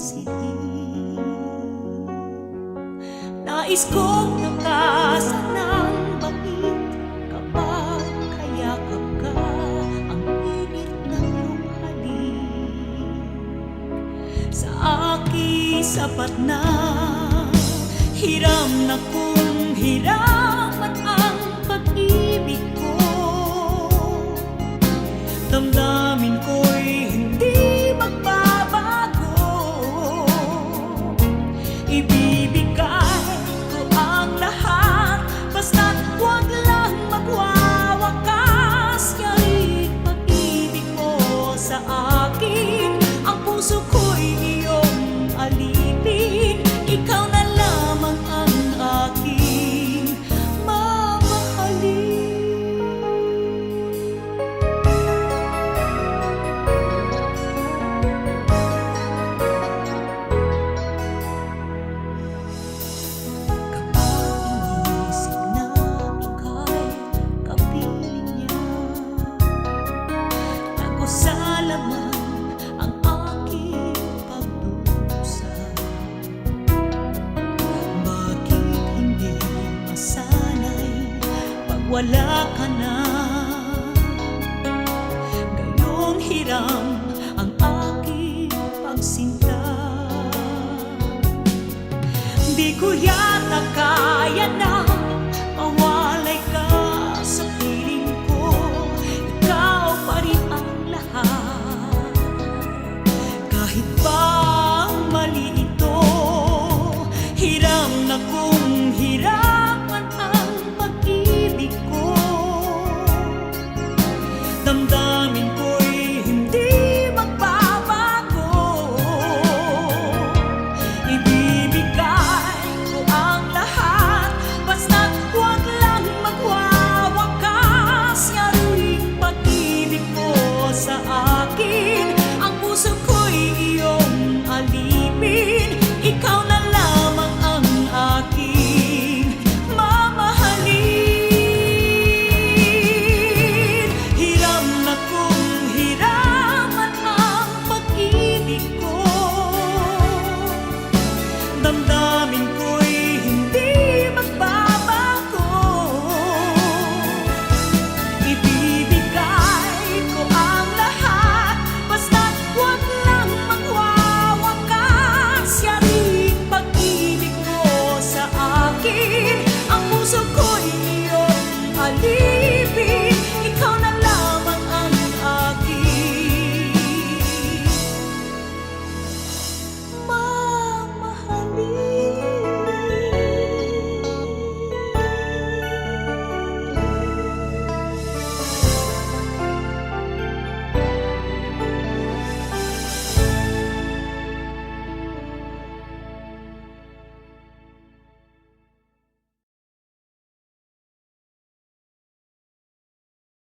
silid. Nais kong takasan ng bangit kapag kayakap ka, ang init ng iyong halik. Sa akin sapat na, hiram na kung hiraman ang pag-ibig ko. Damdamin ko'y hindi magbabago. Ibibigay ko ang lahat, basta't huwag lang magwawakas. Yaring pag-ibig mo sa akin, ang puso ko'y iyong alipin. Ikaw na lamang ang aking mamahalin. Sa laman ang aking pagdusa, bakit hindi masanay pag wala ka na? Gayong hiram ang aking pagsinta. Di ko yata kaya na mawalay ka sa piling ko. Ikaw pa rin ang kahit pa mali ito. Hiram na kung hirapan ang pag-ibig ko. Damdamin ko'y hindi magbabago. Ibibigay ko ang lahat, basta't huwag lang magwawakas. Yaring pag-ibig mo sa akin, ang puso ko'y iyong alipin.